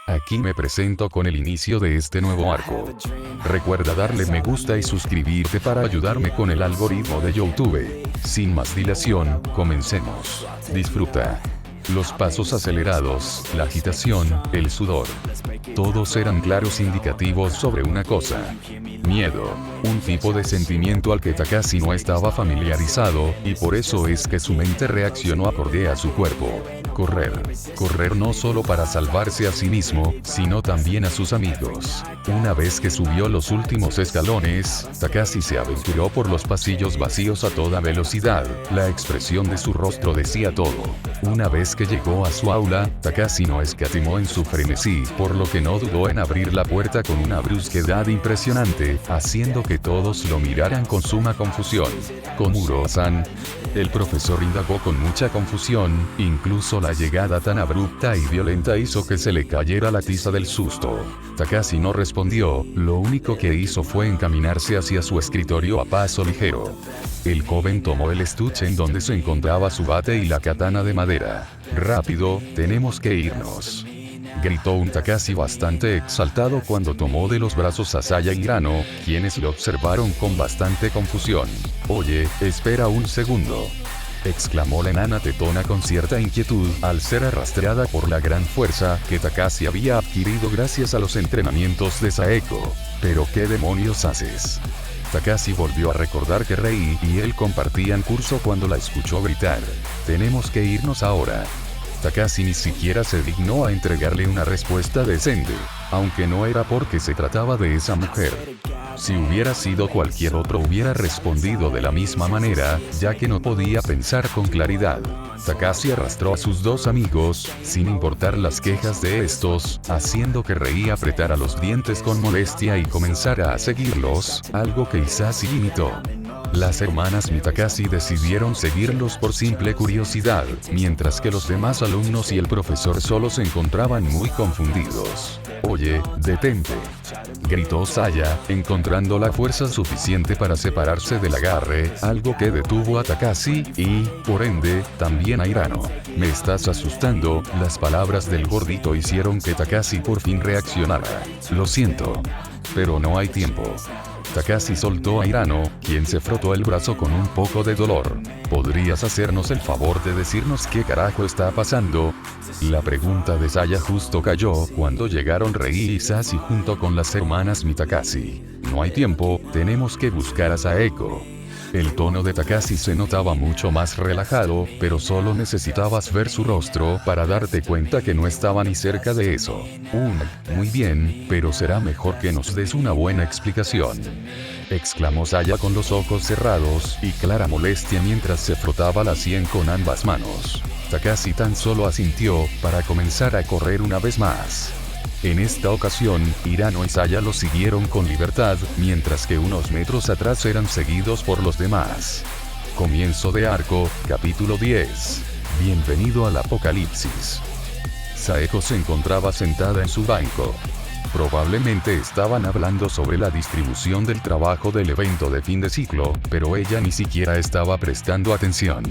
Aquí me presento con el inicio de este nuevo arco. Recuerda darle me gusta y suscribirte para ayudarme con el algoritmo de YouTube. Sin más dilación, comencemos. Disfruta. Los pasos acelerados, la agitación, el sudor. Todos eran claros indicativos sobre una cosa. Miedo. Un tipo de sentimiento al que Takashi no estaba familiarizado, y por eso es que su mente reaccionó acorde a su cuerpo. Correr. Correr no solo para salvarse a sí mismo, sino también a sus amigos. Una vez que subió los últimos escalones, Takashi se aventuró por los pasillos vacíos a toda velocidad. La expresión de su rostro decía todo. Una vez que llegó a su aula, Takashi no escatimó en su frenesí, por lo que no dudó en abrir la puerta con una brusquedad impresionante, haciendo que todos lo miraran con suma confusión. ¿Komuro-san? El profesor indagó con mucha confusión, incluso la llegada tan abrupta y violenta hizo que se le cayera la tiza del susto. Takashi no respondió, lo único que hizo fue encaminarse hacia su escritorio a paso ligero. El joven tomó el estuche en donde se encontraba su bate y la katana de madera. «Rápido, tenemos que irnos», gritó un Takashi bastante exaltado cuando tomó de los brazos a Saya y Hirano, quienes lo observaron con bastante confusión. «Oye, espera un segundo», exclamó la enana tetona con cierta inquietud al ser arrastrada por la gran fuerza que Takashi había adquirido gracias a los entrenamientos de Saeko. «¿Pero qué demonios haces?». Takashi volvió a recordar que Rei y él compartían curso cuando la escuchó gritar. «Tenemos que irnos ahora». Takashi ni siquiera se dignó a entregarle una respuesta decente, aunque no era porque se trataba de esa mujer. Si hubiera sido cualquier otro hubiera respondido de la misma manera, ya que no podía pensar con claridad. Takashi arrastró a sus dos amigos, sin importar las quejas de estos, haciendo que Rei apretara los dientes con molestia y comenzara a seguirlos, algo que Hisashi imitó. Las hermanas Mitakashi decidieron seguirlos por simple curiosidad, mientras que los demás alumnos y el profesor solo se encontraban muy confundidos. «Oye, detente», gritó Saya, encontrando la fuerza suficiente para separarse del agarre, algo que detuvo a Takashi y, por ende, también a Hirano. «Me estás asustando», las palabras del gordito hicieron que Takashi por fin reaccionara. «Lo siento. Pero no hay tiempo». Takashi soltó a Hirano, quien se frotó el brazo con un poco de dolor. «¿Podrías hacernos el favor de decirnos qué carajo está pasando?». La pregunta de Saya justo cayó cuando llegaron Rei y Hisashi junto con las hermanas Mitakashi. «No hay tiempo, tenemos que buscar a Saeko». El tono de Takashi se notaba mucho más relajado, pero solo necesitabas ver su rostro para darte cuenta que no estaba ni cerca de eso. Muy bien, pero será mejor que nos des una buena explicación», exclamó Saya con los ojos cerrados y clara molestia mientras se frotaba la sien con ambas manos. Takashi tan solo asintió, para comenzar a correr una vez más. En esta ocasión, Hirano y Saya lo siguieron con libertad, mientras que unos metros atrás eran seguidos por los demás. Comienzo de arco, capítulo 10. Bienvenido al apocalipsis. Saeko se encontraba sentada en su banco. Probablemente estaban hablando sobre la distribución del trabajo del evento de fin de ciclo, pero ella ni siquiera estaba prestando atención.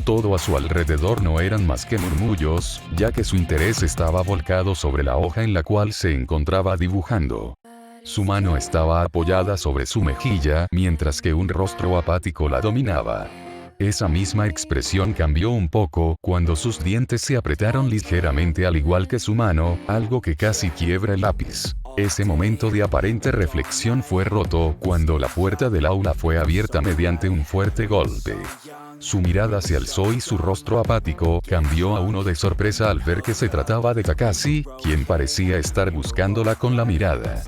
Todo a su alrededor no eran más que murmullos, ya que su interés estaba volcado sobre la hoja en la cual se encontraba dibujando. Su mano estaba apoyada sobre su mejilla, mientras que un rostro apático la dominaba. Esa misma expresión cambió un poco cuando sus dientes se apretaron ligeramente al igual que su mano, algo que casi quiebra el lápiz. Ese momento de aparente reflexión fue roto cuando la puerta del aula fue abierta mediante un fuerte golpe. Su mirada se alzó y su rostro apático cambió a uno de sorpresa al ver que se trataba de Takashi, quien parecía estar buscándola con la mirada.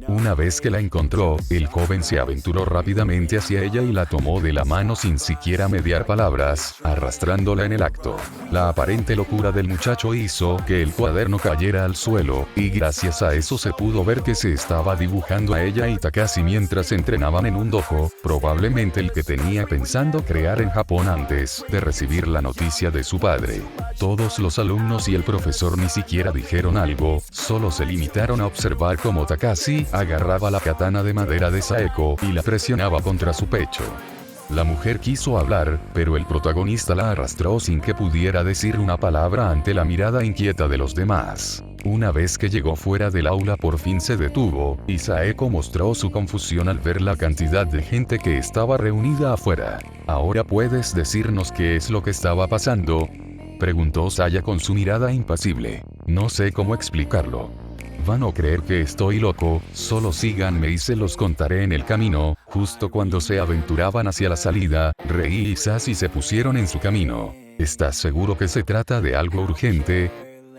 Una vez que la encontró, el joven se aventuró rápidamente hacia ella y la tomó de la mano sin siquiera mediar palabras, arrastrándola en el acto. La aparente locura del muchacho hizo que el cuaderno cayera al suelo, y gracias a eso se pudo ver que se estaba dibujando a ella y Takashi mientras entrenaban en un dojo, probablemente el que tenía pensando crear en Japón antes de recibir la noticia de su padre. Todos los alumnos y el profesor ni siquiera dijeron algo, solo se limitaron a observar cómo Takashi agarraba la katana de madera de Saeko y la presionaba contra su pecho. La mujer quiso hablar, pero el protagonista la arrastró sin que pudiera decir una palabra ante la mirada inquieta de los demás. Una vez que llegó fuera del aula por fin se detuvo, y Saeko mostró su confusión al ver la cantidad de gente que estaba reunida afuera. ¿Ahora puedes decirnos qué es lo que estaba pasando?, preguntó Saya con su mirada impasible. No sé cómo explicarlo. Van a creer que estoy loco, solo síganme y se los contaré en el camino. Justo cuando se aventuraban hacia la salida, Rei y Sashi se pusieron en su camino. ¿Estás seguro que se trata de algo urgente?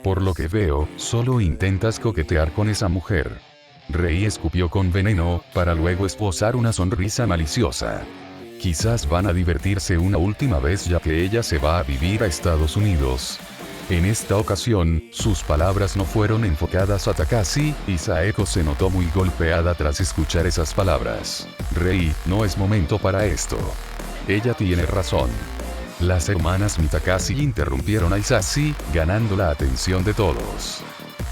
Por lo que veo, solo intentas coquetear con esa mujer. Rei escupió con veneno, para luego esbozar una sonrisa maliciosa. Quizás van a divertirse una última vez ya que ella se va a vivir a Estados Unidos. En esta ocasión, sus palabras no fueron enfocadas a Takashi, y Saeko se notó muy golpeada tras escuchar esas palabras. Rei, no es momento para esto. Ella tiene razón. Las hermanas Mitakashi interrumpieron a Isashi, ganando la atención de todos.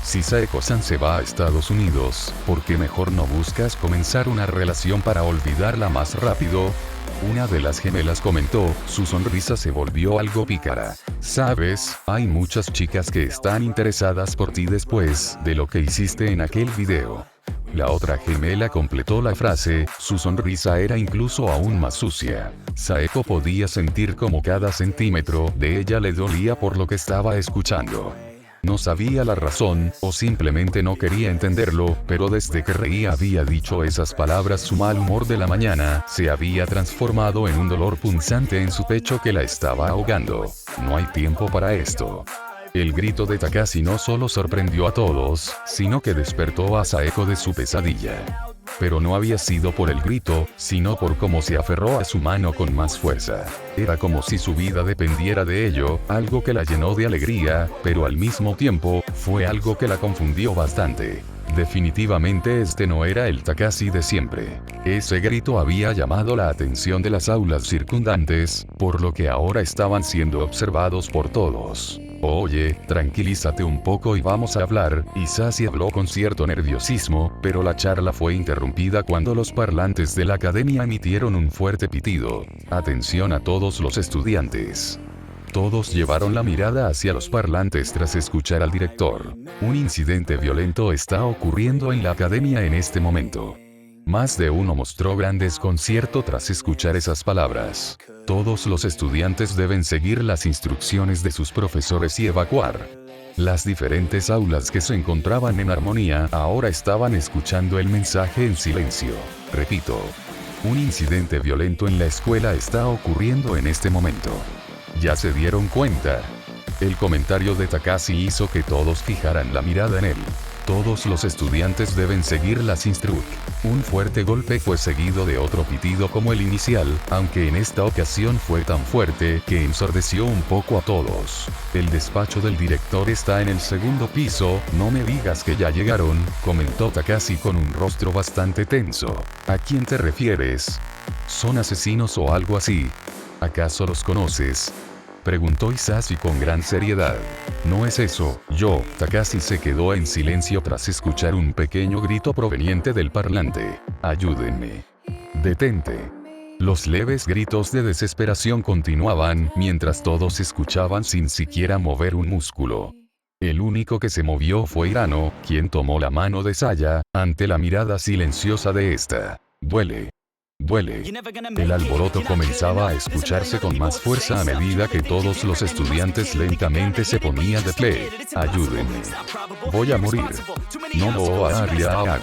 Si Saeko-san se va a Estados Unidos, ¿por qué mejor no buscas comenzar una relación para olvidarla más rápido? Una de las gemelas comentó, su sonrisa se volvió algo pícara. Sabes, hay muchas chicas que están interesadas por ti después de lo que hiciste en aquel video. La otra gemela completó la frase, su sonrisa era incluso aún más sucia. Saeko podía sentir como cada centímetro de ella le dolía por lo que estaba escuchando. No sabía la razón, o simplemente no quería entenderlo, pero desde que Rei había dicho esas palabras su mal humor de la mañana se había transformado en un dolor punzante en su pecho que la estaba ahogando. No hay tiempo para esto. El grito de Takashi no solo sorprendió a todos, sino que despertó a Saeko de su pesadilla. Pero no había sido por el grito, sino por cómo se aferró a su mano con más fuerza. Era como si su vida dependiera de ello, algo que la llenó de alegría, pero al mismo tiempo, fue algo que la confundió bastante. Definitivamente este no era el Takashi de siempre. Ese grito había llamado la atención de las aulas circundantes, por lo que ahora estaban siendo observados por todos. Oye, tranquilízate un poco y vamos a hablar, Isashi habló con cierto nerviosismo, pero la charla fue interrumpida cuando los parlantes de la academia emitieron un fuerte pitido. Atención a todos los estudiantes. Todos llevaron la mirada hacia los parlantes tras escuchar al director. Un incidente violento está ocurriendo en la academia en este momento. Más de uno mostró gran desconcierto tras escuchar esas palabras. Todos los estudiantes deben seguir las instrucciones de sus profesores y evacuar. Las diferentes aulas que se encontraban en armonía ahora estaban escuchando el mensaje en silencio. Repito, un incidente violento en la escuela está ocurriendo en este momento. ¿Ya se dieron cuenta? El comentario de Takashi hizo que todos fijaran la mirada en él. Todos los estudiantes deben seguir las instrucciones. Un fuerte golpe fue seguido de otro pitido como el inicial, aunque en esta ocasión fue tan fuerte que ensordeció un poco a todos. El despacho del director está en el segundo piso, no me digas que ya llegaron, comentó Takashi con un rostro bastante tenso. ¿A quién te refieres? ¿Son asesinos o algo así? ¿Acaso los conoces?, preguntó Isashi con gran seriedad. No es eso, Takashi se quedó en silencio tras escuchar un pequeño grito proveniente del parlante. Ayúdenme. Detente. Los leves gritos de desesperación continuaban, mientras todos escuchaban sin siquiera mover un músculo. El único que se movió fue Hirano, quien tomó la mano de Saya, ante la mirada silenciosa de esta. Duele. El alboroto comenzaba a escucharse con más fuerza a medida que todos los estudiantes lentamente se ponían de pie. Ayúdenme. Voy a morir. No lo haría.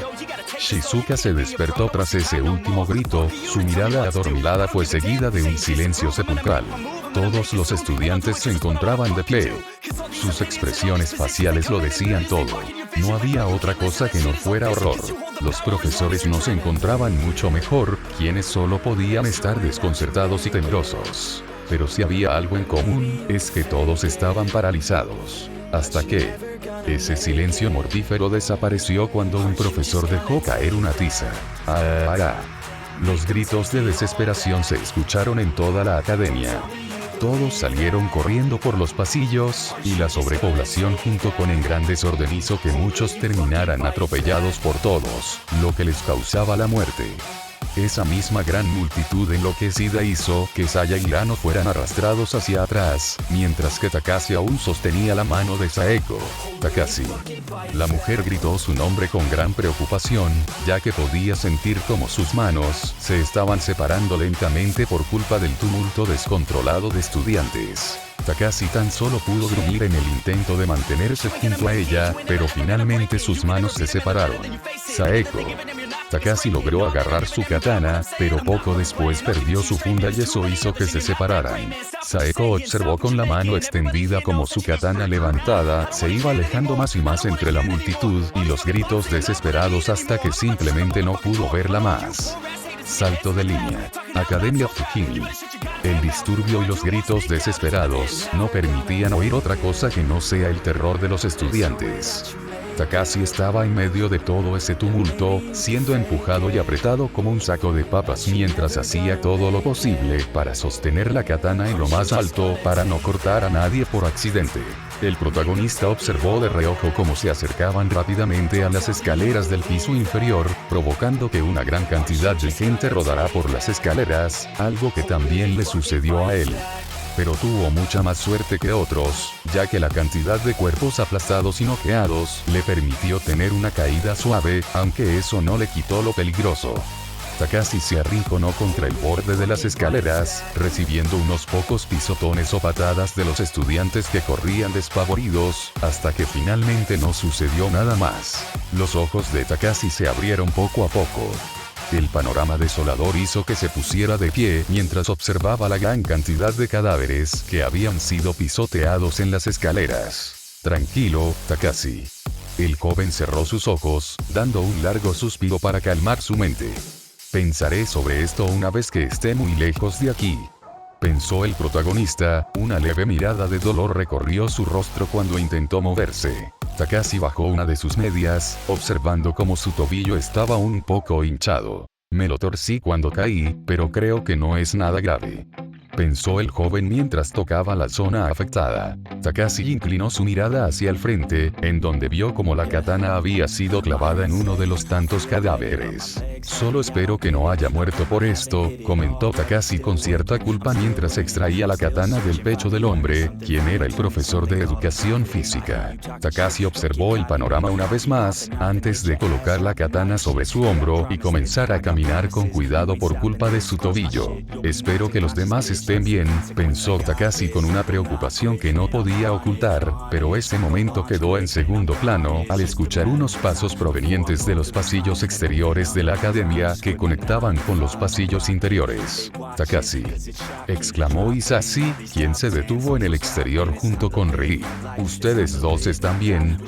Shizuka se despertó tras ese último grito, su mirada adormilada fue seguida de un silencio sepulcral. Todos los estudiantes se encontraban de pie. Sus expresiones faciales lo decían todo. No había otra cosa que no fuera horror. Los profesores no se encontraban mucho mejor, quienes solo podían estar desconcertados y temerosos. Pero si había algo en común, es que todos estaban paralizados. Hasta que ese silencio mortífero desapareció cuando un profesor dejó caer una tiza. Los gritos de desesperación se escucharon en toda la academia. Todos salieron corriendo por los pasillos, y la sobrepoblación junto con el gran desorden hizo que muchos terminaran atropellados por todos, lo que les causaba la muerte. Esa misma gran multitud enloquecida hizo que Saya y Hirano fueran arrastrados hacia atrás, mientras que Takashi aún sostenía la mano de Saeko. Takashi. La mujer gritó su nombre con gran preocupación, ya que podía sentir como sus manos se estaban separando lentamente por culpa del tumulto descontrolado de estudiantes. Takashi tan solo pudo gruñir en el intento de mantenerse junto a ella, pero finalmente sus manos se separaron. Saeko. Takashi logró agarrar su katana, pero poco después perdió su funda y eso hizo que se separaran. Saeko observó con la mano extendida como su katana levantada se iba alejando más y más entre la multitud y los gritos desesperados hasta que simplemente no pudo verla más. Salto de línea. Academia Fujimi. El disturbio y los gritos desesperados no permitían oír otra cosa que no sea el terror de los estudiantes. Takashi estaba en medio de todo ese tumulto, siendo empujado y apretado como un saco de papas mientras hacía todo lo posible para sostener la katana en lo más alto para no cortar a nadie por accidente. El protagonista observó de reojo cómo se acercaban rápidamente a las escaleras del piso inferior, provocando que una gran cantidad de gente rodara por las escaleras, algo que también le sucedió a él. Pero tuvo mucha más suerte que otros, ya que la cantidad de cuerpos aplastados y noqueados le permitió tener una caída suave, aunque eso no le quitó lo peligroso. Takashi se arrinconó contra el borde de las escaleras, recibiendo unos pocos pisotones o patadas de los estudiantes que corrían despavoridos, hasta que finalmente no sucedió nada más. Los ojos de Takashi se abrieron poco a poco. El panorama desolador hizo que se pusiera de pie mientras observaba la gran cantidad de cadáveres que habían sido pisoteados en las escaleras. Tranquilo, Takashi. El joven cerró sus ojos, dando un largo suspiro para calmar su mente. Pensaré sobre esto una vez que esté muy lejos de aquí. Pensó el protagonista, una leve mirada de dolor recorrió su rostro cuando intentó moverse. Takashi bajó una de sus medias, observando cómo su tobillo estaba un poco hinchado. Me lo torcí cuando caí, pero creo que no es nada grave. Pensó el joven mientras tocaba la zona afectada. Takashi inclinó su mirada hacia el frente, en donde vio como la katana había sido clavada en uno de los tantos cadáveres. Solo espero que no haya muerto por esto, comentó Takashi con cierta culpa mientras extraía la katana del pecho del hombre, quien era el profesor de educación física. Takashi observó el panorama una vez más, antes de colocar la katana sobre su hombro y comenzar a caminar con cuidado por culpa de su tobillo. Espero que los demás estén bien, pensó Takashi con una preocupación que no podía ocultar, pero ese momento quedó en segundo plano al escuchar unos pasos provenientes de los pasillos exteriores de la academia que conectaban con los pasillos interiores. Takashi, exclamó Isashi, quien se detuvo en el exterior junto con Rii. ¿Ustedes dos están bien?,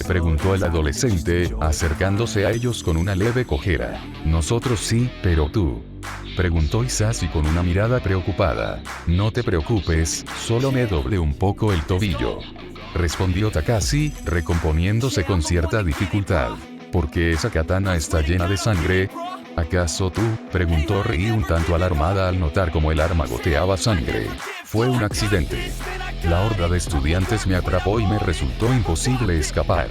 preguntó el adolescente, acercándose a ellos con una leve cojera. Nosotros sí, pero tú, preguntó Isashi con una mirada preocupada. No te preocupes, solo me doblé un poco el tobillo, respondió Takashi, recomponiéndose con cierta dificultad. ¿Por qué esa katana está llena de sangre? ¿Acaso tú?, preguntó Rii un tanto alarmada al notar cómo el arma goteaba sangre. Fue un accidente. La horda de estudiantes me atrapó y me resultó imposible escapar.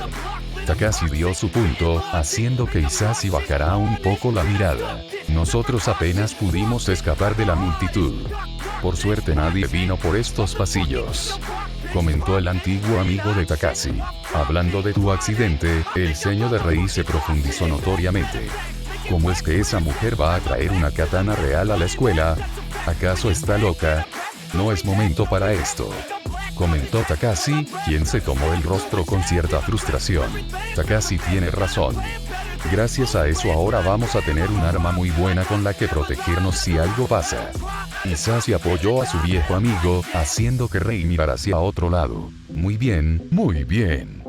Takashi dio su punto, haciendo que Isashi bajara un poco la mirada. Nosotros apenas pudimos escapar de la multitud. Por suerte nadie vino por estos pasillos, comentó el antiguo amigo de Takashi. Hablando de tu accidente, el ceño de Rei se profundizó notoriamente. ¿Cómo es que esa mujer va a traer una katana real a la escuela? ¿Acaso está loca? No es momento para esto, comentó Takashi, quien se tomó el rostro con cierta frustración. Takashi tiene razón. Gracias a eso ahora vamos a tener un arma muy buena con la que protegernos si algo pasa. Isashi apoyó a su viejo amigo, haciendo que Rei mirara hacia otro lado. Muy bien, muy bien.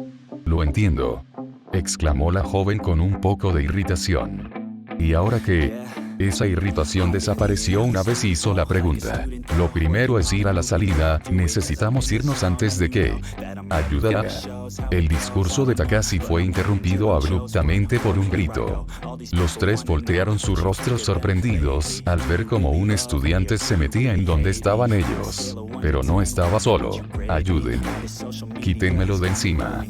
Lo entiendo, exclamó la joven con un poco de irritación. ¿Y ahora qué? Esa irritación desapareció una vez hizo la pregunta. Lo primero es ir a la salida, necesitamos irnos antes de que ayudara. El discurso de Takashi fue interrumpido abruptamente por un grito. Los tres voltearon sus rostros sorprendidos al ver cómo un estudiante se metía en donde estaban ellos. Pero no estaba solo. Ayúdenme. Quítenmelo de encima.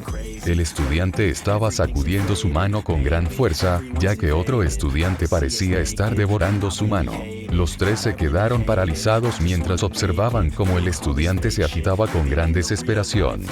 El estudiante estaba sacudiendo su mano con gran fuerza, ya que otro estudiante parecía estar devorando su mano. Los tres se quedaron paralizados mientras observaban cómo el estudiante se agitaba con gran desesperación.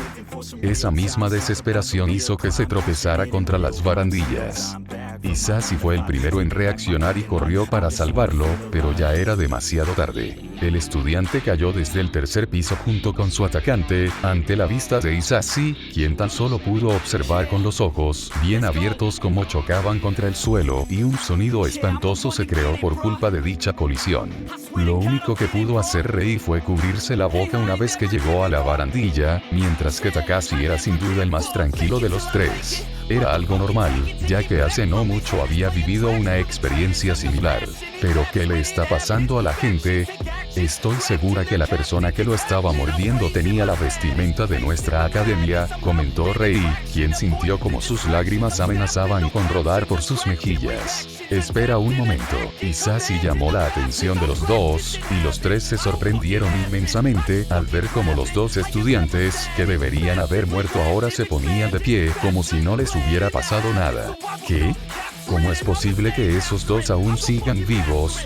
Esa misma desesperación hizo que se tropezara contra las barandillas. Hisashi fue el primero en reaccionar y corrió para salvarlo, pero ya era demasiado tarde. El estudiante cayó desde el tercer piso junto con su atacante, ante la vista de Hisashi, quien tan solo pudo observar con los ojos bien abiertos cómo chocaban contra el suelo y un sonido espantoso se creó por culpa de dicha colisión. Lo único que pudo hacer Rei fue cubrirse la boca una vez que llegó a la barandilla, mientras que Takashi era sin duda el más tranquilo de los tres. Era algo normal, ya que hace no mucho había vivido una experiencia similar. ¿Pero qué le está pasando a la gente? Estoy segura que la persona que lo estaba mordiendo tenía la vestimenta de nuestra academia, comentó Rei, quien sintió como sus lágrimas amenazaban con rodar por sus mejillas. Espera un momento. Hisashi llamó la atención de los dos, y los tres se sorprendieron inmensamente al ver cómo los dos estudiantes, que deberían haber muerto ahora se ponían de pie como si no les hubiera pasado nada. ¿Qué? ¿Cómo es posible que esos dos aún sigan vivos?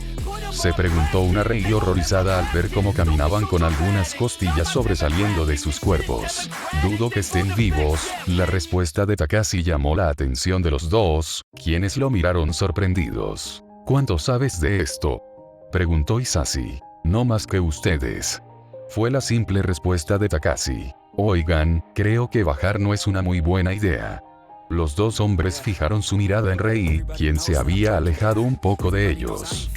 Se preguntó una Rei horrorizada al ver cómo caminaban con algunas costillas sobresaliendo de sus cuerpos. Dudo que estén vivos. La respuesta de Takashi llamó la atención de los dos, quienes lo miraron sorprendidos. ¿Cuánto sabes de esto?, preguntó Hisashi. No más que ustedes, fue la simple respuesta de Takashi. Oigan, creo que bajar no es una muy buena idea. Los dos hombres fijaron su mirada en Rei, quien se había alejado un poco de ellos.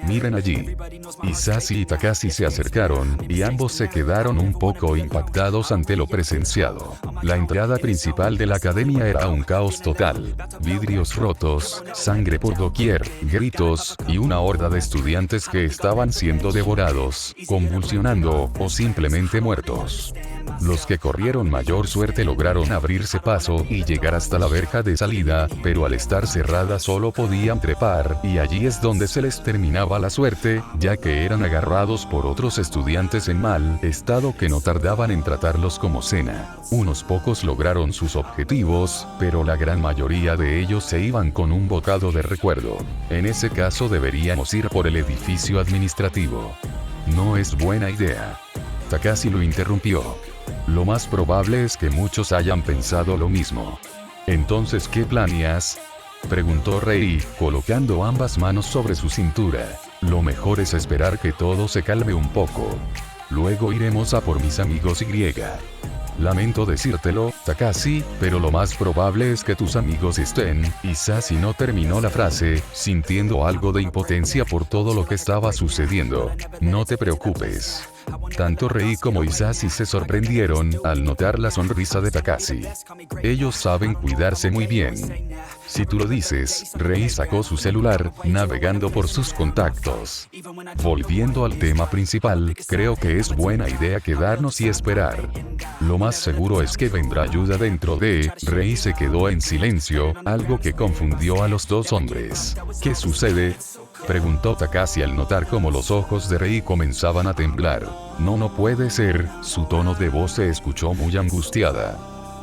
Miren allí. Hisashi y Takashi se acercaron, y ambos se quedaron un poco impactados ante lo presenciado. La entrada principal de la academia era un caos total. Vidrios rotos, sangre por doquier, gritos, y una horda de estudiantes que estaban siendo devorados, convulsionando, o simplemente muertos. Los que corrieron mayor suerte lograron abrirse paso y llegar hasta la verja de salida, pero al estar cerrada solo podían trepar, y allí es donde se les terminaba la suerte, ya que eran agarrados por otros estudiantes en mal estado que no tardaban en tratarlos como cena. Unos pocos lograron sus objetivos, pero la gran mayoría de ellos se iban con un bocado de recuerdo. En ese caso deberíamos ir por el edificio administrativo. No es buena idea. Takashi lo interrumpió. Lo más probable es que muchos hayan pensado lo mismo. Entonces, ¿qué planeas?, preguntó Rei, colocando ambas manos sobre su cintura. Lo mejor es esperar que todo se calme un poco. Luego iremos a por mis amigos Y. Lamento decírtelo, Takashi, pero lo más probable es que tus amigos estén. Hisashi no terminó la frase, sintiendo algo de impotencia por todo lo que estaba sucediendo. No te preocupes. Tanto Rei como Hisashi se sorprendieron al notar la sonrisa de Takashi. Ellos saben cuidarse muy bien. Si tú lo dices, Rei sacó su celular, navegando por sus contactos. Volviendo al tema principal, creo que es buena idea quedarnos y esperar. Lo más seguro es que vendrá ayuda dentro de... Rei se quedó en silencio, algo que confundió a los dos hombres. ¿Qué sucede?, preguntó Takashi al notar cómo los ojos de Rei comenzaban a temblar. No puede ser, su tono de voz se escuchó muy angustiada.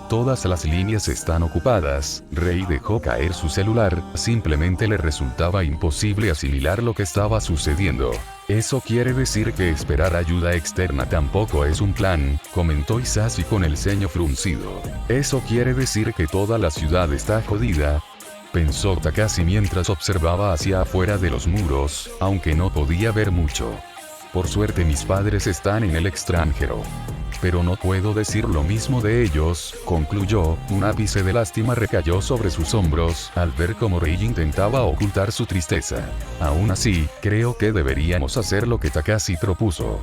Todas las líneas están ocupadas. Rei dejó caer su celular, simplemente le resultaba imposible asimilar lo que estaba sucediendo. Eso quiere decir que esperar ayuda externa tampoco es un plan, comentó Hisashi con el ceño fruncido. Eso quiere decir que toda la ciudad está jodida, pensó Takashi mientras observaba hacia afuera de los muros, aunque no podía ver mucho. Por suerte mis padres están en el extranjero. Pero no puedo decir lo mismo de ellos, concluyó. Un ápice de lástima recayó sobre sus hombros, al ver cómo Rei intentaba ocultar su tristeza. Aún así, creo que deberíamos hacer lo que Takashi propuso,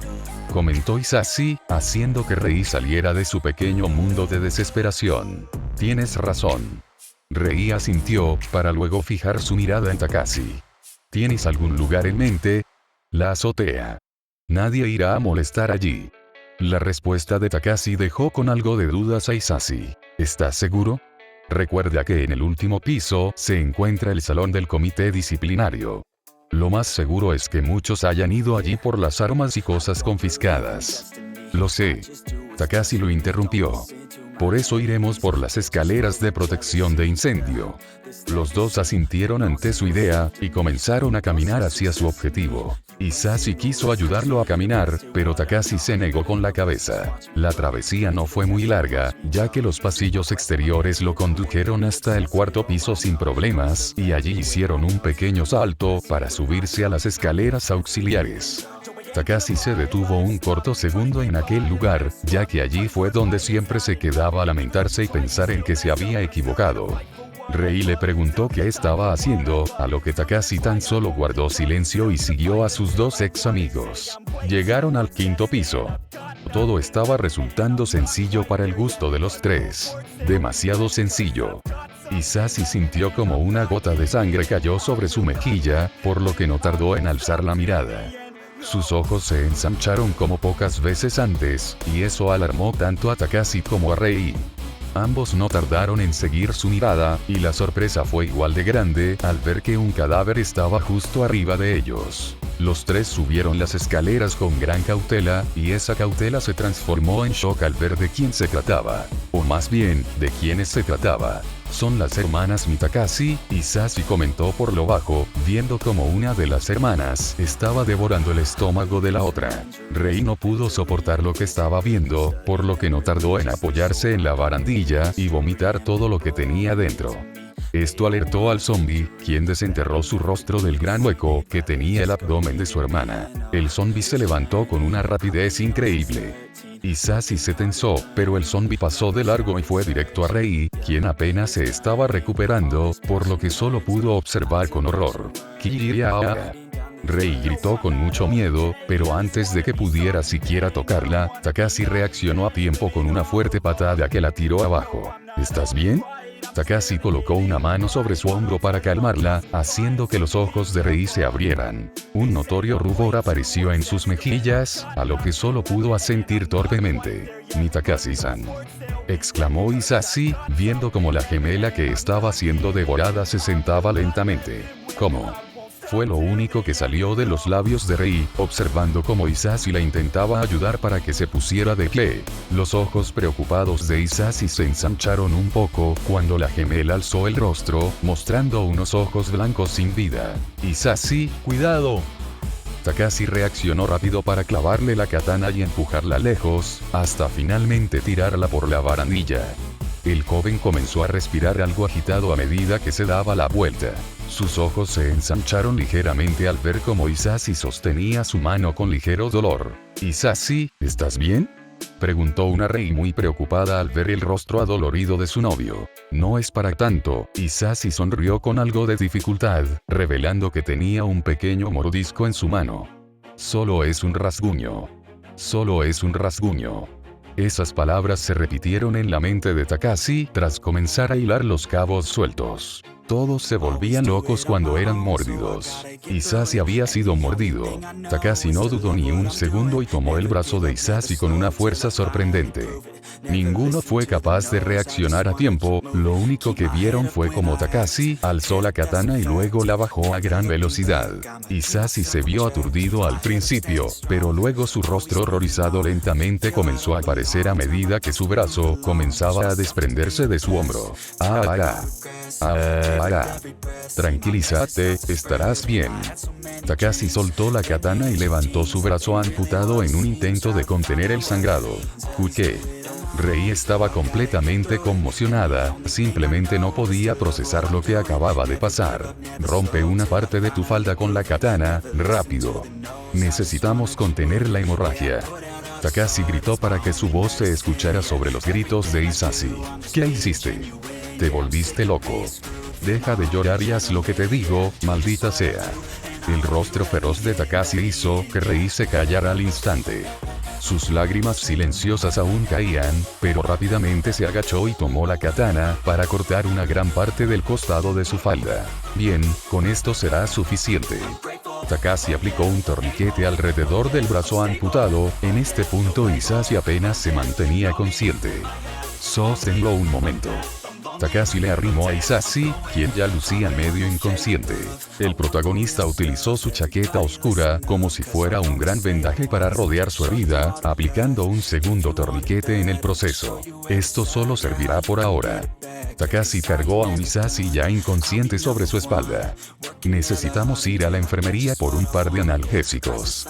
comentó Hisashi, haciendo que Rei saliera de su pequeño mundo de desesperación. Tienes razón. Rei asintió, para luego fijar su mirada en Takashi. ¿Tienes algún lugar en mente? La azotea. Nadie irá a molestar allí. La respuesta de Takashi dejó con algo de dudas a Hisashi. ¿Estás seguro? Recuerda que en el último piso se encuentra el salón del comité disciplinario. Lo más seguro es que muchos hayan ido allí por las armas y cosas confiscadas. Lo sé. Takashi lo interrumpió. Por eso iremos por las escaleras de protección de incendio. Los dos asintieron ante su idea, y comenzaron a caminar hacia su objetivo. Hisashi quiso ayudarlo a caminar, pero Takashi se negó con la cabeza. La travesía no fue muy larga, ya que los pasillos exteriores lo condujeron hasta el cuarto piso sin problemas, y allí hicieron un pequeño salto para subirse a las escaleras auxiliares. Takashi se detuvo un corto segundo en aquel lugar, ya que allí fue donde siempre se quedaba a lamentarse y pensar en que se había equivocado. Rei le preguntó qué estaba haciendo, a lo que Takashi tan solo guardó silencio y siguió a sus dos ex amigos. Llegaron al quinto piso. Todo estaba resultando sencillo para el gusto de los tres. Demasiado sencillo. Hisashi sintió como una gota de sangre cayó sobre su mejilla, por lo que no tardó en alzar la mirada. Sus ojos se ensancharon como pocas veces antes, y eso alarmó tanto a Takashi como a Rei. Ambos no tardaron en seguir su mirada, y la sorpresa fue igual de grande al ver que un cadáver estaba justo arriba de ellos. Los tres subieron las escaleras con gran cautela, y esa cautela se transformó en shock al ver de quién se trataba. O más bien, de quiénes se trataba. Son las hermanas Mitakashi, Hisashi comentó por lo bajo, viendo como una de las hermanas estaba devorando el estómago de la otra. Rei no pudo soportar lo que estaba viendo, por lo que no tardó en apoyarse en la barandilla y vomitar todo lo que tenía dentro. Esto alertó al zombie, quien desenterró su rostro del gran hueco que tenía el abdomen de su hermana. El zombie se levantó con una rapidez increíble. Hisashi se tensó, pero el zombie pasó de largo y fue directo a Rei, quien apenas se estaba recuperando, por lo que solo pudo observar con horror. ¡Kiria! Rei gritó con mucho miedo, pero antes de que pudiera siquiera tocarla, Takashi reaccionó a tiempo con una fuerte patada que la tiró abajo. ¿Estás bien? Takashi colocó una mano sobre su hombro para calmarla, haciendo que los ojos de Rei se abrieran. Un notorio rubor apareció en sus mejillas, a lo que solo pudo asentir torpemente. «Mitakashi-san», exclamó Hisashi, viendo como la gemela que estaba siendo devorada se sentaba lentamente. «¿Cómo?», fue lo único que salió de los labios de Rei, observando cómo Hisashi la intentaba ayudar para que se pusiera de pie. Los ojos preocupados de Hisashi se ensancharon un poco cuando la gemela alzó el rostro, mostrando unos ojos blancos sin vida. «Hisashi, cuidado». Takashi reaccionó rápido para clavarle la katana y empujarla lejos, hasta finalmente tirarla por la barandilla. El joven comenzó a respirar algo agitado a medida que se daba la vuelta. Sus ojos se ensancharon ligeramente al ver cómo Hisashi sostenía su mano con ligero dolor. «Hisashi, ¿estás bien?», preguntó una Rei muy preocupada al ver el rostro adolorido de su novio. «No es para tanto», Hisashi sonrió con algo de dificultad, revelando que tenía un pequeño mordisco en su mano. «Solo es un rasguño. Solo es un rasguño». Esas palabras se repitieron en la mente de Takashi tras comenzar a hilar los cabos sueltos. Todos se volvían locos cuando eran mordidos. Hisashi había sido mordido. Takashi no dudó ni un segundo y tomó el brazo de Hisashi con una fuerza sorprendente. Ninguno fue capaz de reaccionar a tiempo, lo único que vieron fue como Takashi alzó la katana y luego la bajó a gran velocidad. Hisashi se vio aturdido al principio, pero luego su rostro horrorizado lentamente comenzó a aparecer a medida que su brazo comenzaba a desprenderse de su hombro. Tranquilízate, estarás bien. Takashi soltó la katana y levantó su brazo amputado en un intento de contener el sangrado. ¿Qué? Rei estaba completamente conmocionada, simplemente no podía procesar lo que acababa de pasar. «Rompe una parte de tu falda con la katana, rápido. Necesitamos contener la hemorragia». Takashi gritó para que su voz se escuchara sobre los gritos de Hisashi. «¿Qué hiciste? Te volviste loco. Deja de llorar y haz lo que te digo, maldita sea». El rostro feroz de Takashi hizo que Rei se callara al instante. Sus lágrimas silenciosas aún caían, pero rápidamente se agachó y tomó la katana para cortar una gran parte del costado de su falda. «Bien, con esto será suficiente». Takashi aplicó un torniquete alrededor del brazo amputado. En este punto Hisashi apenas se mantenía consciente. Sosténlo un momento. Takashi le arrimó a Hisashi, quien ya lucía medio inconsciente. El protagonista utilizó su chaqueta oscura como si fuera un gran vendaje para rodear su herida, aplicando un segundo torniquete en el proceso. Esto solo servirá por ahora. Takashi cargó a un Hisashi ya inconsciente sobre su espalda. Necesitamos ir a la enfermería por un par de analgésicos.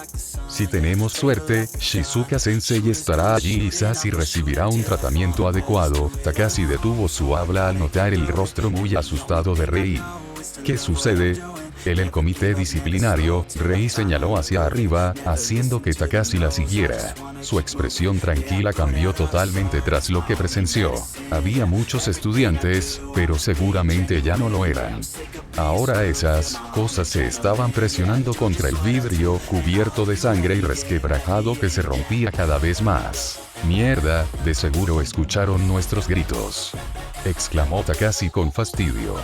Si tenemos suerte, Shizuka-sensei estará allí y Hisashi recibirá un tratamiento adecuado. Takashi detuvo su habla al notar el rostro muy asustado de Rei. ¿Qué sucede? El comité disciplinario, Rei señaló hacia arriba, haciendo que Takashi la siguiera. Su expresión tranquila cambió totalmente tras lo que presenció. Había muchos estudiantes, pero seguramente ya no lo eran. Ahora esas cosas se estaban presionando contra el vidrio cubierto de sangre y resquebrajado que se rompía cada vez más. Mierda, de seguro escucharon nuestros gritos. Exclamó Takashi con fastidio.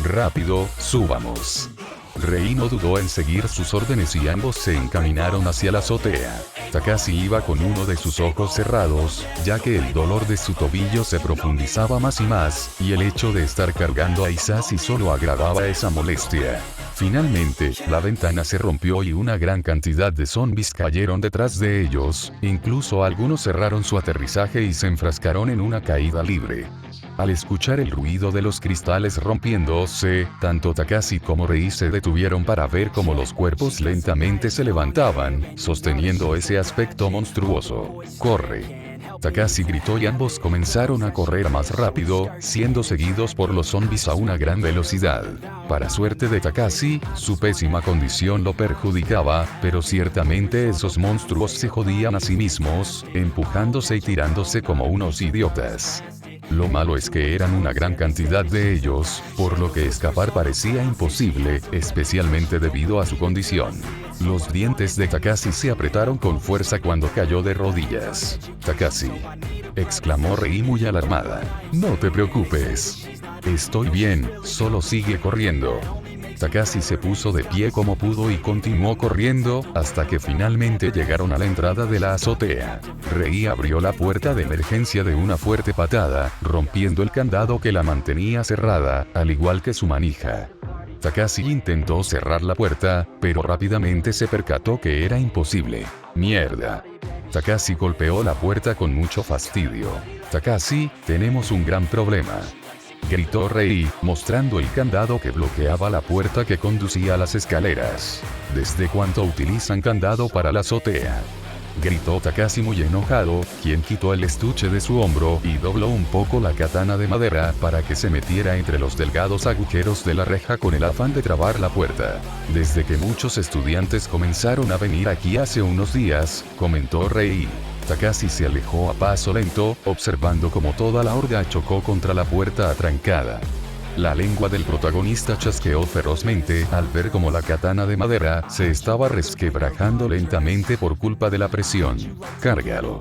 Rápido, subamos. Rei no dudó en seguir sus órdenes y ambos se encaminaron hacia la azotea. Takashi iba con uno de sus ojos cerrados, ya que el dolor de su tobillo se profundizaba más y más, y el hecho de estar cargando a Hisashi solo agravaba esa molestia. Finalmente, la ventana se rompió y una gran cantidad de zombies cayeron detrás de ellos, incluso algunos cerraron su aterrizaje y se enfrascaron en una caída libre. Al escuchar el ruido de los cristales rompiéndose, tanto Takashi como Rei se detuvieron para ver cómo los cuerpos lentamente se levantaban, sosteniendo ese aspecto monstruoso. ¡Corre! Takashi gritó y ambos comenzaron a correr más rápido, siendo seguidos por los zombies a una gran velocidad. Para suerte de Takashi, su pésima condición lo perjudicaba, pero ciertamente esos monstruos se jodían a sí mismos, empujándose y tirándose como unos idiotas. Lo malo es que eran una gran cantidad de ellos, por lo que escapar parecía imposible, especialmente debido a su condición. Los dientes de Takashi se apretaron con fuerza cuando cayó de rodillas. «Takashi», exclamó Rei muy alarmada. «No te preocupes. Estoy bien, solo sigue corriendo». Takashi se puso de pie como pudo y continuó corriendo, hasta que finalmente llegaron a la entrada de la azotea. Rei abrió la puerta de emergencia de una fuerte patada, rompiendo el candado que la mantenía cerrada, al igual que su manija. Takashi intentó cerrar la puerta, pero rápidamente se percató que era imposible. ¡Mierda! Takashi golpeó la puerta con mucho fastidio. «Takashi, tenemos un gran problema», gritó Rei, mostrando el candado que bloqueaba la puerta que conducía a las escaleras. «¿Desde cuándo utilizan candado para la azotea?», gritó Takashi muy enojado, quien quitó el estuche de su hombro y dobló un poco la katana de madera para que se metiera entre los delgados agujeros de la reja con el afán de trabar la puerta. «Desde que muchos estudiantes comenzaron a venir aquí hace unos días», comentó Rei. Takashi se alejó a paso lento, observando cómo toda la horda chocó contra la puerta atrancada. La lengua del protagonista chasqueó ferozmente al ver cómo la katana de madera se estaba resquebrajando lentamente por culpa de la presión. «Cárgalo».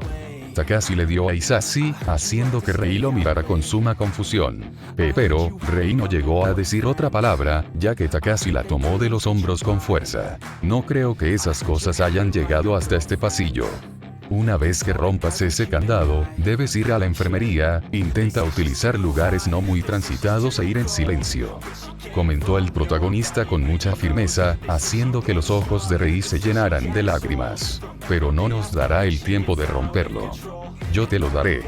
Takashi le dio a Hisashi, haciendo que Rei lo mirara con suma confusión. Pero, Rei no llegó a decir otra palabra, ya que Takashi la tomó de los hombros con fuerza. «No creo que esas cosas hayan llegado hasta este pasillo. Una vez que rompas ese candado, debes ir a la enfermería, intenta utilizar lugares no muy transitados e ir en silencio», comentó el protagonista con mucha firmeza, haciendo que los ojos de Rei se llenaran de lágrimas. «Pero no nos dará el tiempo de romperlo. Yo te lo daré».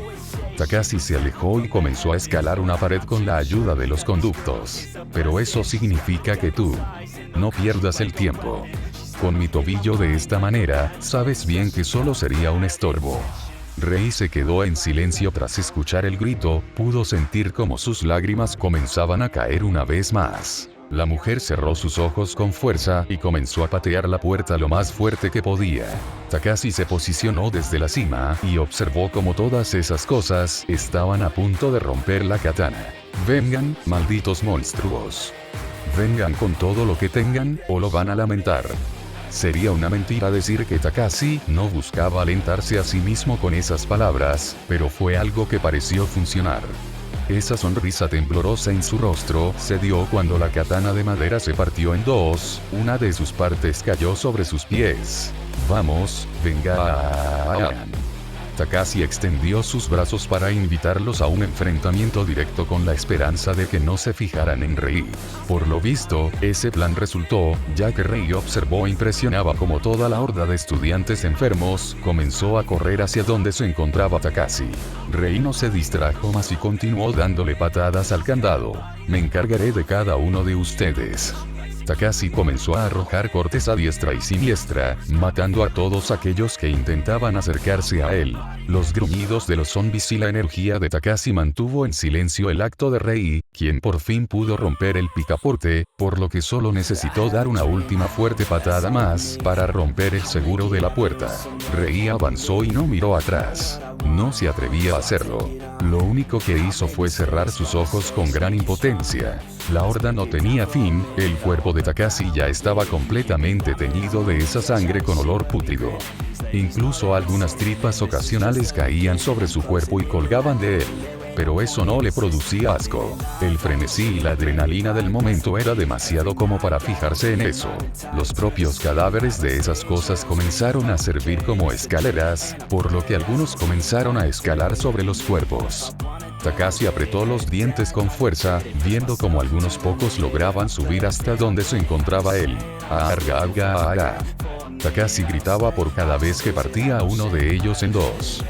Takashi se alejó y comenzó a escalar una pared con la ayuda de los conductos. «Pero eso significa que tú no pierdas el tiempo. Con mi tobillo de esta manera, sabes bien que solo sería un estorbo». Rei se quedó en silencio tras escuchar el grito, pudo sentir cómo sus lágrimas comenzaban a caer una vez más. La mujer cerró sus ojos con fuerza y comenzó a patear la puerta lo más fuerte que podía. Takashi se posicionó desde la cima y observó cómo todas esas cosas estaban a punto de romper la katana. «Vengan, malditos monstruos. Vengan con todo lo que tengan, o lo van a lamentar». Sería una mentira decir que Takashi no buscaba alentarse a sí mismo con esas palabras, pero fue algo que pareció funcionar. Esa sonrisa temblorosa en su rostro se dio cuando la katana de madera se partió en dos, una de sus partes cayó sobre sus pies. «Vamos, vengan». Takashi extendió sus brazos para invitarlos a un enfrentamiento directo con la esperanza de que no se fijaran en Rei. Por lo visto, ese plan resultó, ya que Rei observó e impresionaba como toda la horda de estudiantes enfermos comenzó a correr hacia donde se encontraba Takashi. Rei no se distrajo más y continuó dándole patadas al candado. Me encargaré de cada uno de ustedes. Takashi comenzó a arrojar cortes a diestra y siniestra, matando a todos aquellos que intentaban acercarse a él. Los gruñidos de los zombies y la energía de Takashi mantuvo en silencio el acto de Rei, quien por fin pudo romper el picaporte, por lo que solo necesitó dar una última fuerte patada más para romper el seguro de la puerta. Rei avanzó y no miró atrás. No se atrevía a hacerlo. Lo único que hizo fue cerrar sus ojos con gran impotencia. La horda no tenía fin, el cuerpo de Takashi ya estaba completamente teñido de esa sangre con olor pútrido. Incluso algunas tripas ocasionales caían sobre su cuerpo y colgaban de él. Pero eso no le producía asco. El frenesí y la adrenalina del momento era demasiado como para fijarse en eso. Los propios cadáveres de esas cosas comenzaron a servir como escaleras, por lo que algunos comenzaron a escalar sobre los cuerpos. Takashi apretó los dientes con fuerza, viendo como algunos pocos lograban subir hasta donde se encontraba él. Takashi gritaba por cada vez que partía a uno de ellos en dos.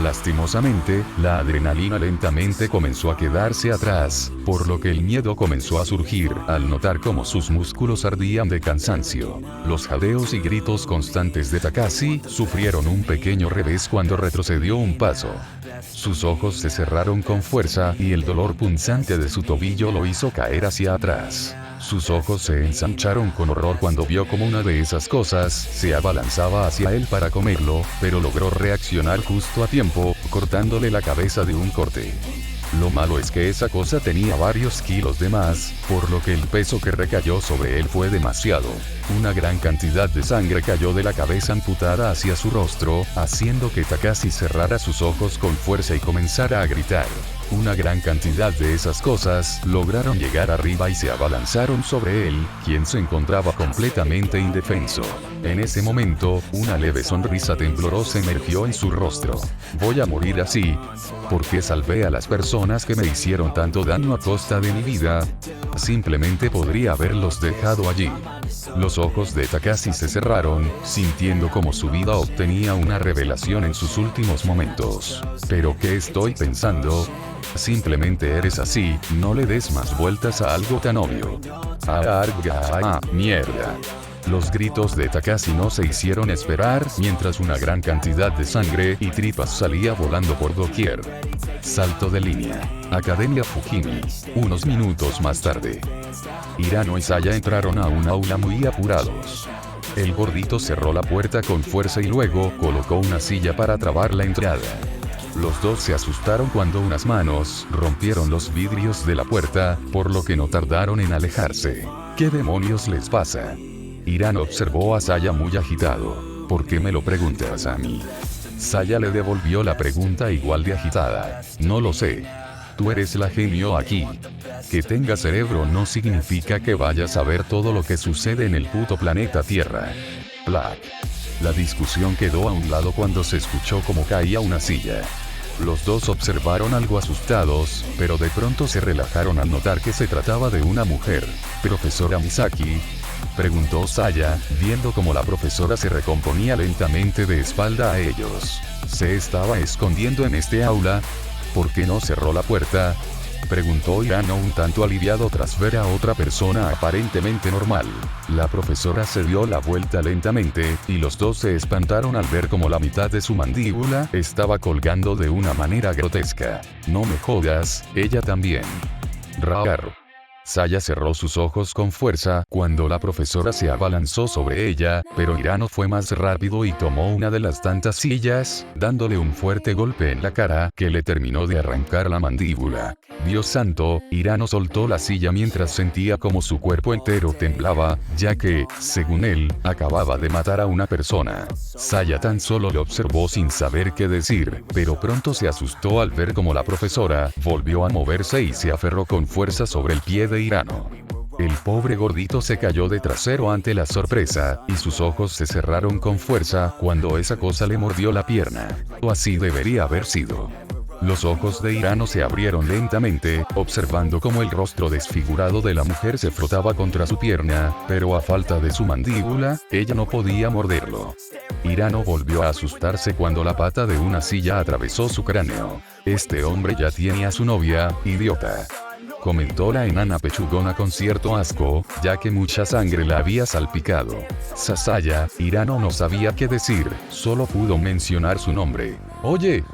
Lastimosamente, la adrenalina lentamente comenzó a quedarse atrás, por lo que el miedo comenzó a surgir al notar cómo sus músculos ardían de cansancio. Los jadeos y gritos constantes de Takashi sufrieron un pequeño revés cuando retrocedió un paso. Sus ojos se cerraron con fuerza y el dolor punzante de su tobillo lo hizo caer hacia atrás. Sus ojos se ensancharon con horror cuando vio como una de esas cosas se abalanzaba hacia él para comerlo, pero logró reaccionar justo a tiempo, cortándole la cabeza de un corte. Lo malo es que esa cosa tenía varios kilos de más, por lo que el peso que recayó sobre él fue demasiado. Una gran cantidad de sangre cayó de la cabeza amputada hacia su rostro, haciendo que Takashi cerrara sus ojos con fuerza y comenzara a gritar. Una gran cantidad de esas cosas lograron llegar arriba y se abalanzaron sobre él, quien se encontraba completamente indefenso. En ese momento, una leve sonrisa temblorosa emergió en su rostro. Voy a morir así. ¿Por qué salvé a las personas que me hicieron tanto daño a costa de mi vida? Simplemente podría haberlos dejado allí. Los ojos de Takashi se cerraron, sintiendo como su vida obtenía una revelación en sus últimos momentos. ¿Pero qué estoy pensando? Simplemente eres así, no le des más vueltas a algo tan obvio. Mierda. Los gritos de Takashi no se hicieron esperar mientras una gran cantidad de sangre y tripas salía volando por doquier. Salto de línea. Academia Fujimi. Unos minutos más tarde. Hirano y Saya entraron a un aula muy apurados. El gordito cerró la puerta con fuerza y luego colocó una silla para trabar la entrada. Los dos se asustaron cuando unas manos rompieron los vidrios de la puerta, por lo que no tardaron en alejarse. ¿Qué demonios les pasa? Hirano observó a Saya muy agitado. ¿Por qué me lo preguntas a mí? Saya le devolvió la pregunta igual de agitada. No lo sé. Tú eres la genio aquí. Que tengas cerebro no significa que vayas a ver todo lo que sucede en el puto planeta Tierra. Black. La discusión quedó a un lado cuando se escuchó como caía una silla. Los dos observaron algo asustados, pero de pronto se relajaron al notar que se trataba de una mujer. ¿Profesora Misaki?, preguntó Saya, viendo como la profesora se recomponía lentamente de espalda a ellos. ¿Se estaba escondiendo en este aula? ¿Por qué no cerró la puerta?, preguntó Hirano un tanto aliviado tras ver a otra persona aparentemente normal. La profesora se dio la vuelta lentamente, y los dos se espantaron al ver como la mitad de su mandíbula estaba colgando de una manera grotesca. No me jodas, ella también. Rar. Saya cerró sus ojos con fuerza cuando la profesora se abalanzó sobre ella, pero Hirano fue más rápido y tomó una de las tantas sillas, dándole un fuerte golpe en la cara que le terminó de arrancar la mandíbula. Dios santo, Hirano soltó la silla mientras sentía como su cuerpo entero temblaba, ya que, según él, acababa de matar a una persona. Saya tan solo le observó sin saber qué decir, pero pronto se asustó al ver como la profesora volvió a moverse y se aferró con fuerza sobre el pie de Hirano. El pobre gordito se cayó de trasero ante la sorpresa, y sus ojos se cerraron con fuerza cuando esa cosa le mordió la pierna. O así debería haber sido. Los ojos de Hirano se abrieron lentamente, observando cómo el rostro desfigurado de la mujer se frotaba contra su pierna, pero a falta de su mandíbula, ella no podía morderlo. Hirano volvió a asustarse cuando la pata de una silla atravesó su cráneo. Este hombre ya tiene a su novia, idiota. Comentó la enana pechugona con cierto asco, ya que mucha sangre la había salpicado. Sasaya, Hirano no sabía qué decir, solo pudo mencionar su nombre. Oye.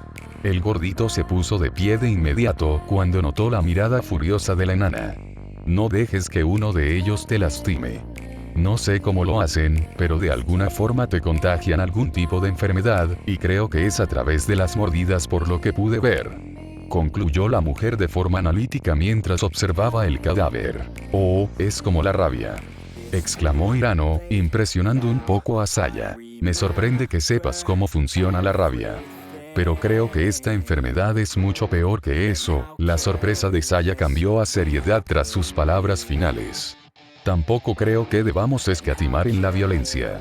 El gordito se puso de pie de inmediato cuando notó la mirada furiosa de la enana. No dejes que uno de ellos te lastime. No sé cómo lo hacen, pero de alguna forma te contagian algún tipo de enfermedad, y creo que es a través de las mordidas por lo que pude ver. Concluyó la mujer de forma analítica mientras observaba el cadáver. Oh, es como la rabia. Exclamó Hirano, impresionando un poco a Saya. Me sorprende que sepas cómo funciona la rabia. Pero creo que esta enfermedad es mucho peor que eso. La sorpresa de Saya cambió a seriedad tras sus palabras finales. Tampoco creo que debamos escatimar en la violencia.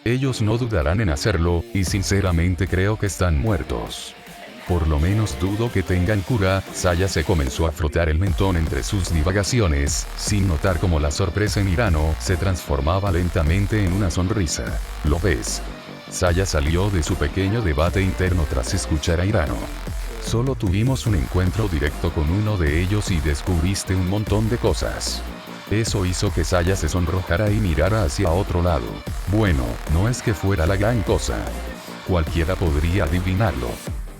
Ellos no dudarán en hacerlo, y sinceramente creo que están muertos. Por lo menos dudo que tengan cura. Saya se comenzó a frotar el mentón entre sus divagaciones, sin notar cómo la sorpresa en Hirano se transformaba lentamente en una sonrisa. ¿Lo ves? Saya salió de su pequeño debate interno tras escuchar a Hirano. Solo tuvimos un encuentro directo con uno de ellos y descubriste un montón de cosas. Eso hizo que Saya se sonrojara y mirara hacia otro lado. Bueno, no es que fuera la gran cosa. Cualquiera podría adivinarlo.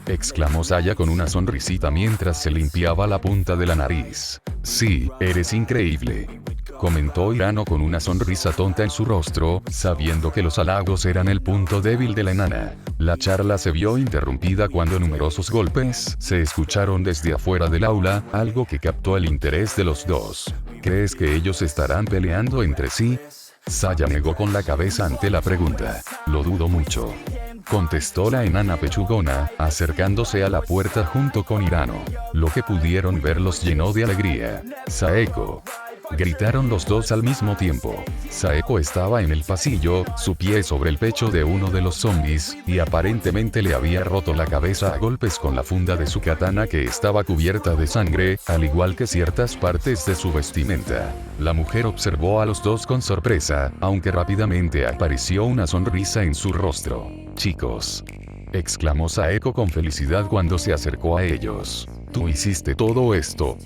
Exclamó Saya con una sonrisita mientras se limpiaba la punta de la nariz. Sí, eres increíble. Comentó Hirano con una sonrisa tonta en su rostro, sabiendo que los halagos eran el punto débil de la enana. La charla se vio interrumpida cuando numerosos golpes se escucharon desde afuera del aula, algo que captó el interés de los dos. ¿Crees que ellos estarán peleando entre sí? Saya negó con la cabeza ante la pregunta. Lo dudo mucho. Contestó la enana pechugona, acercándose a la puerta junto con Hirano. Lo que pudieron ver los llenó de alegría. Saeko. Gritaron los dos al mismo tiempo. Saeko estaba en el pasillo, su pie sobre el pecho de uno de los zombies, y aparentemente le había roto la cabeza a golpes con la funda de su katana que estaba cubierta de sangre, al igual que ciertas partes de su vestimenta. La mujer observó a los dos con sorpresa, aunque rápidamente apareció una sonrisa en su rostro. Chicos. Exclamó Saeko con felicidad cuando se acercó a ellos. ¿Tú hiciste todo esto?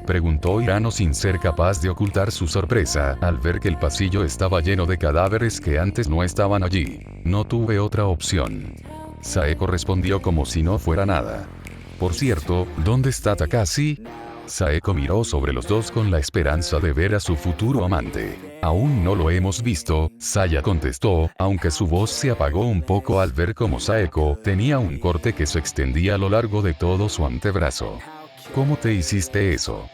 Preguntó Hirano sin ser capaz de ocultar su sorpresa al ver que el pasillo estaba lleno de cadáveres que antes no estaban allí. No tuve otra opción. Saeko respondió como si no fuera nada. Por cierto, ¿dónde está Takashi? Saeko miró sobre los dos con la esperanza de ver a su futuro amante. Aún no lo hemos visto, Saya contestó, aunque su voz se apagó un poco al ver cómo Saeko tenía un corte que se extendía a lo largo de todo su antebrazo. ¿Cómo te hiciste eso?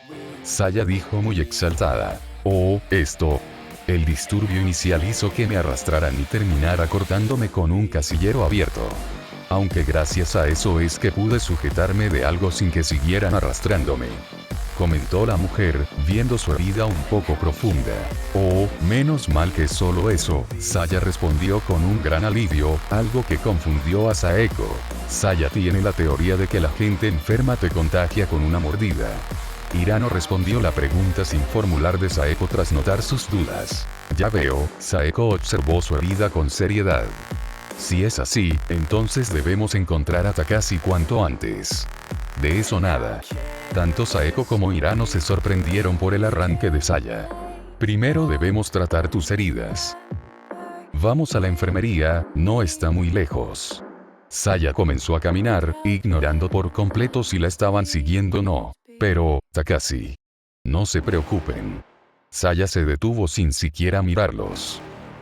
Saya dijo muy exaltada. Oh, esto. El disturbio inicial hizo que me arrastraran y terminara cortándome con un casillero abierto. Aunque gracias a eso es que pude sujetarme de algo sin que siguieran arrastrándome. Comentó la mujer, viendo su herida un poco profunda. Oh, menos mal que solo eso, Saya respondió con un gran alivio, algo que confundió a Saeko. Saya tiene la teoría de que la gente enferma te contagia con una mordida. Hirano respondió la pregunta sin formular de Saeko tras notar sus dudas. Ya veo, Saeko observó su herida con seriedad. Si es así, entonces debemos encontrar a Takashi cuanto antes. De eso nada. Tanto Saeko como Hirano se sorprendieron por el arranque de Saya. Primero debemos tratar tus heridas. Vamos a la enfermería, no está muy lejos. Saya comenzó a caminar, ignorando por completo si la estaban siguiendo o no. Pero, Takashi. No se preocupen. Saya se detuvo sin siquiera mirarlos.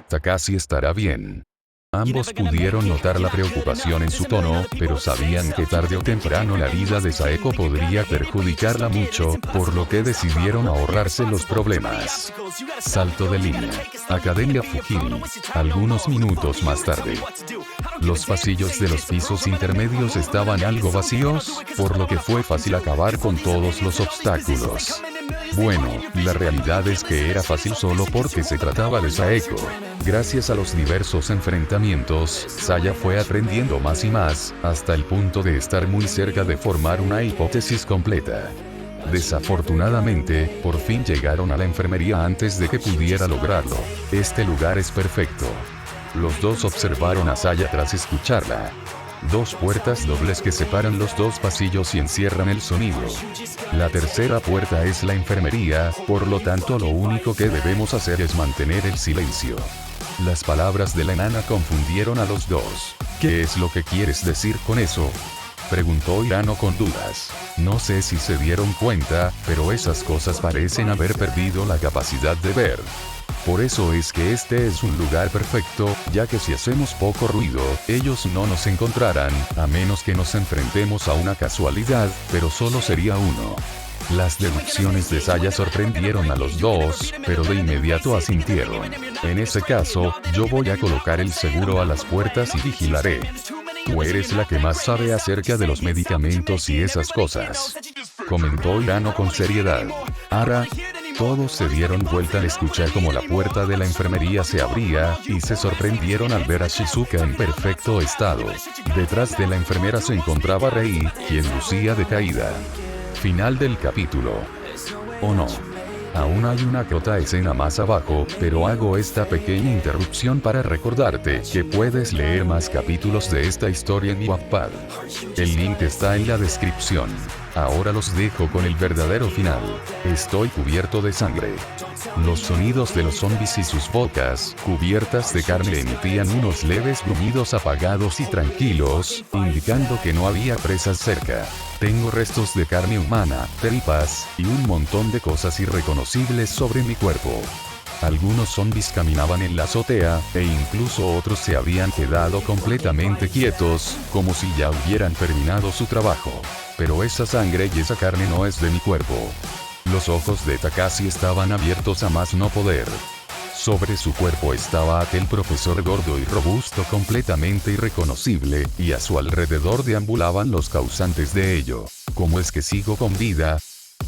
Takashi estará bien. Ambos pudieron notar la preocupación en su tono, pero sabían que tarde o temprano la vida de Saeko podría perjudicarla mucho, por lo que decidieron ahorrarse los problemas. Salto de línea. Academia Fujimi. Algunos minutos más tarde. Los pasillos de los pisos intermedios estaban algo vacíos, por lo que fue fácil acabar con todos los obstáculos. Bueno, la realidad es que era fácil solo porque se trataba de Saeko. Gracias a los diversos enfrentamientos, Saya fue aprendiendo más y más, hasta el punto de estar muy cerca de formar una hipótesis completa. Desafortunadamente, por fin llegaron a la enfermería antes de que pudiera lograrlo. Este lugar es perfecto. Los dos observaron a Saya tras escucharla. Dos puertas dobles que separan los dos pasillos y encierran el sonido. La tercera puerta es la enfermería, por lo tanto lo único que debemos hacer es mantener el silencio. Las palabras de la enana confundieron a los dos. ¿Qué es lo que quieres decir con eso?, preguntó Hirano con dudas. No sé si se dieron cuenta, pero esas cosas parecen haber perdido la capacidad de ver. Por eso es que este es un lugar perfecto, ya que si hacemos poco ruido, ellos no nos encontrarán, a menos que nos enfrentemos a una casualidad, pero solo sería uno. Las deducciones de Saya sorprendieron a los dos, pero de inmediato asintieron. En ese caso, yo voy a colocar el seguro a las puertas y vigilaré. Tú eres la que más sabe acerca de los medicamentos y esas cosas, comentó Hirano con seriedad. Ahora, todos se dieron vuelta al escuchar cómo la puerta de la enfermería se abría, y se sorprendieron al ver a Shizuka en perfecto estado. Detrás de la enfermera se encontraba Rei, quien lucía decaída. Final del capítulo. ¿O no? Aún hay una corta escena más abajo, pero hago esta pequeña interrupción para recordarte que puedes leer más capítulos de esta historia en Wattpad. El link está en la descripción. Ahora los dejo con el verdadero final. Estoy cubierto de sangre. Los sonidos de los zombies y sus bocas, cubiertas de carne, emitían unos leves gruñidos apagados y tranquilos, indicando que no había presas cerca. Tengo restos de carne humana, tripas, y un montón de cosas irreconocibles sobre mi cuerpo. Algunos zombies caminaban en la azotea, e incluso otros se habían quedado completamente quietos, como si ya hubieran terminado su trabajo. Pero esa sangre y esa carne no es de mi cuerpo. Los ojos de Takashi estaban abiertos a más no poder. Sobre su cuerpo estaba aquel profesor gordo y robusto completamente irreconocible, y a su alrededor deambulaban los causantes de ello. ¿Cómo es que sigo con vida?